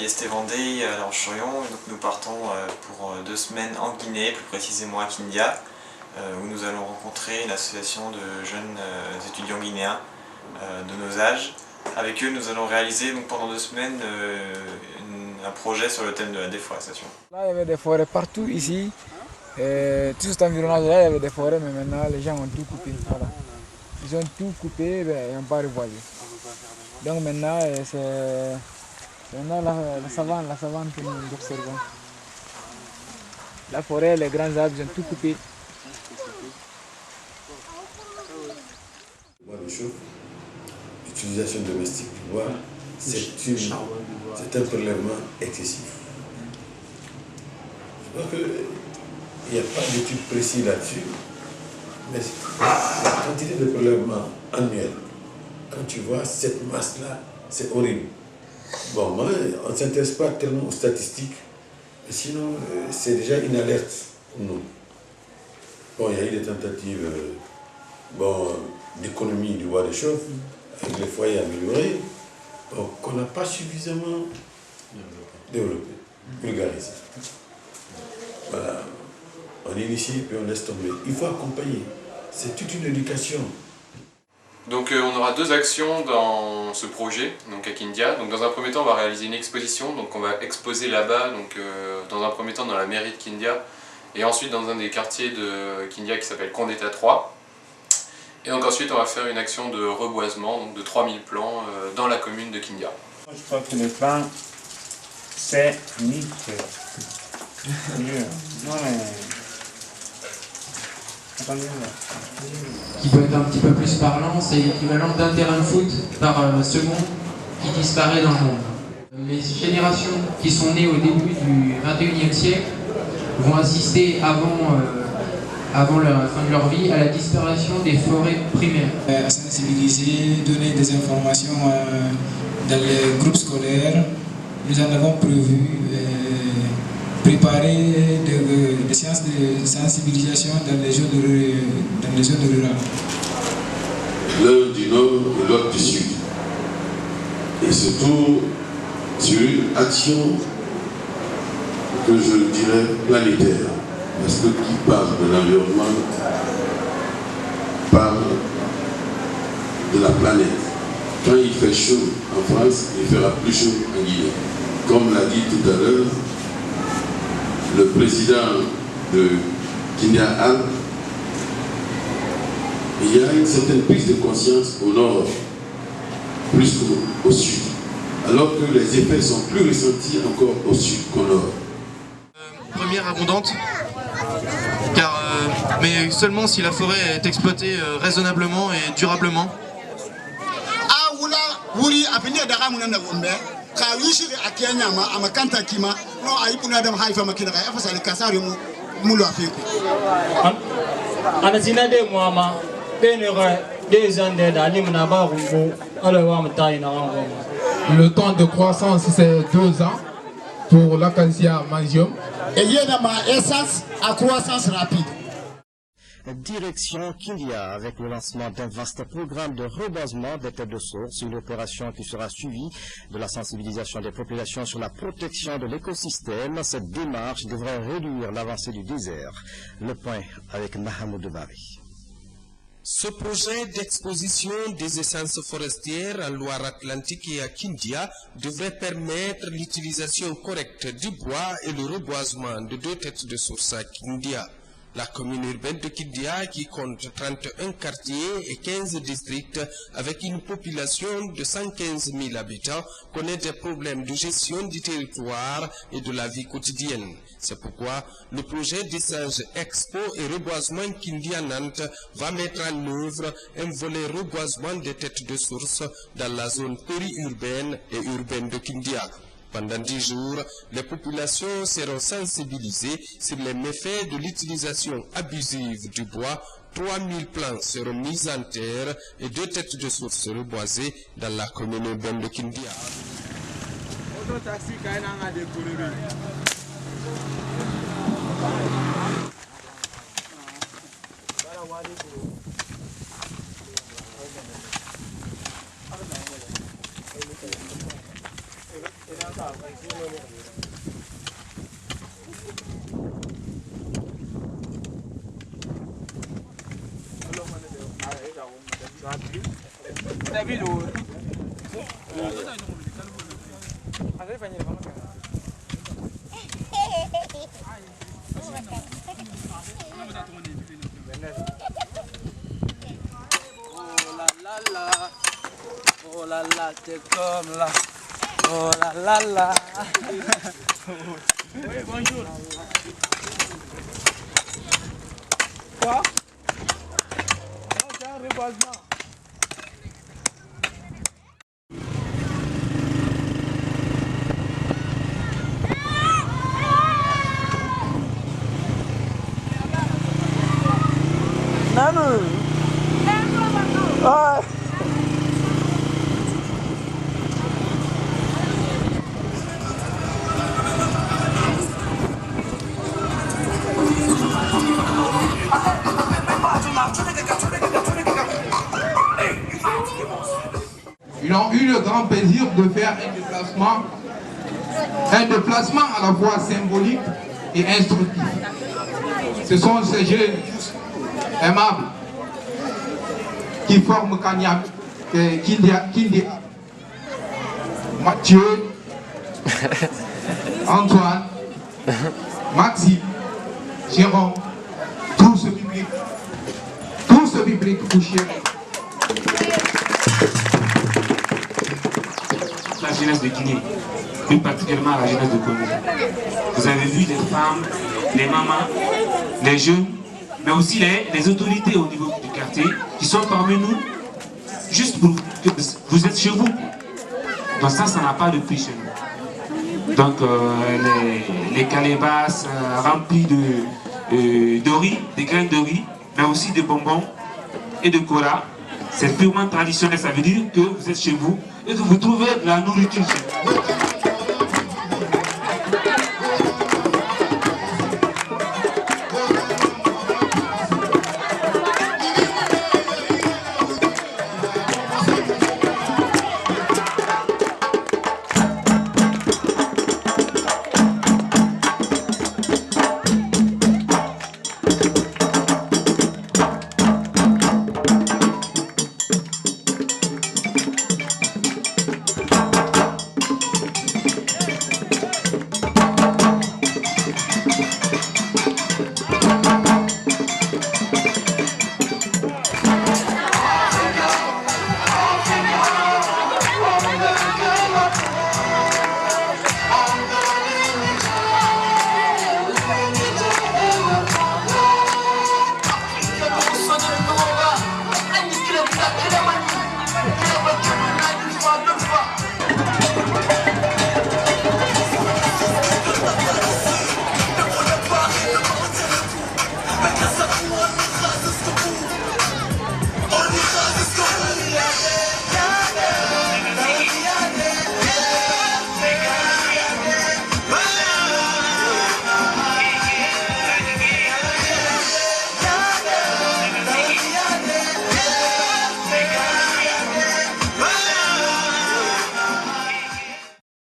l'IST Vendée à La Roche-sur-Yon. Donc nous partons pour 2 semaines en Guinée, plus précisément à Kindia, où nous allons rencontrer une association de jeunes étudiants guinéens de nos âges. Avec eux, nous allons réaliser donc, pendant 2 semaines un projet sur le thème de la déforestation. Là, il y avait des forêts partout ici. Tout cet environnage-là, il y avait des forêts, mais maintenant les gens ont tout coupé. Voilà. Ils ont tout coupé et n'ont pas reboisé. Donc maintenant, c'est la savane que nous observons. La forêt, les grands arbres, ils ont tout coupé. Le bois de chauffe, l'utilisation domestique du bois, c'est un prélèvement excessif. Je crois qu'il n'y a pas d'étude précise là-dessus, mais la quantité de prélèvement annuel, quand tu vois cette masse-là, c'est horrible. Bon, moi, on ne s'intéresse pas tellement aux statistiques, mais sinon, c'est déjà une alerte pour nous. Bon, il y a eu des tentatives d'économie du bois de chauffe, avec les foyers améliorés, qu'on n'a pas suffisamment développé, vulgarisé. Voilà, on initie puis on laisse tomber. Il faut accompagner, c'est toute une éducation. Donc on aura 2 actions dans ce projet, donc à Kindia. Donc dans un premier temps on va réaliser une exposition, donc on va exposer là-bas, donc dans un premier temps dans la mairie de Kindia, et ensuite dans un des quartiers de Kindia qui s'appelle Condéta 3. Et donc ensuite on va faire une action de reboisement, donc de 3000 plants dans la commune de Kindia. Je crois que le plan, c'est nickel. Qui peut être un petit peu plus parlant, c'est l'équivalent d'un terrain de foot par seconde qui disparaît dans le monde. Les générations qui sont nées au début du 21e siècle vont assister avant la fin de leur vie à la disparition des forêts primaires. Sensibiliser, donner des informations dans les groupes scolaires. Nous en avons prévu préparer des séances de sensibilisation dans les zones rurales. L'un du nord et l'autre du sud. Et surtout sur une action que je dirais planétaire. Parce que qui parle de l'environnement parle de la planète. Quand il fait chaud en France, il fera plus chaud en Guinée. Comme l'a dit tout à l'heure le président de Kindia Al, il y a une certaine prise de conscience au nord, plus qu'au sud, alors que les effets sont plus ressentis encore au sud qu'au nord. Première abondante, mais seulement si la forêt est exploitée raisonnablement et durablement. Le temps de croissance c'est 2 ans pour l'acacia mangium. Et il y a ma essence à croissance rapide. Direction Kindia avec le lancement d'un vaste programme de reboisement des têtes de source, une opération qui sera suivie de la sensibilisation des populations sur la protection de l'écosystème. Cette démarche devrait réduire l'avancée du désert. Le point avec Mahamoud Bari. Ce projet d'exposition des essences forestières en Loire-Atlantique et à Kindia devrait permettre l'utilisation correcte du bois et le reboisement de 2 têtes de source à Kindia. La commune urbaine de Kindia, qui compte 31 quartiers et 15 districts avec une population de 115 000 habitants, connaît des problèmes de gestion du territoire et de la vie quotidienne. C'est pourquoi le projet d'essence Expo et reboisement Kindia-Nantes va mettre en œuvre un volet reboisement des têtes de source dans la zone périurbaine et urbaine de Kindia. Pendant 10 jours, les populations seront sensibilisées sur les méfaits de l'utilisation abusive du bois. 3000 plants seront mis en terre et 2 têtes de source reboisées dans la commune urbaine de Kindia. Thank you. Oh là là, t'es comme là. Oh là là là. Oui, bonjour. Quoi? Non, c'est un reboisement. Nanu. Ah. Ils ont eu le grand plaisir de faire un déplacement à la fois symbolique et instructif. Ce sont ces jeunes tous aimables qui forment Kanyam, Kindia, Mathieu, Antoine, Maxime, Jérôme, tout ce public couché. La jeunesse de Guinée, plus particulièrement la jeunesse de Congo. Vous avez vu les femmes, les mamans, les jeunes, mais aussi les autorités au niveau du quartier qui sont parmi nous, juste pour que vous êtes chez vous. Donc ça n'a pas de prix chez nous. Donc les calebasses remplies de riz, des graines de riz, mais aussi de bonbons et de cola, c'est purement traditionnel. Ça veut dire que vous êtes chez vous et que vous trouvez de la nourriture chez vous.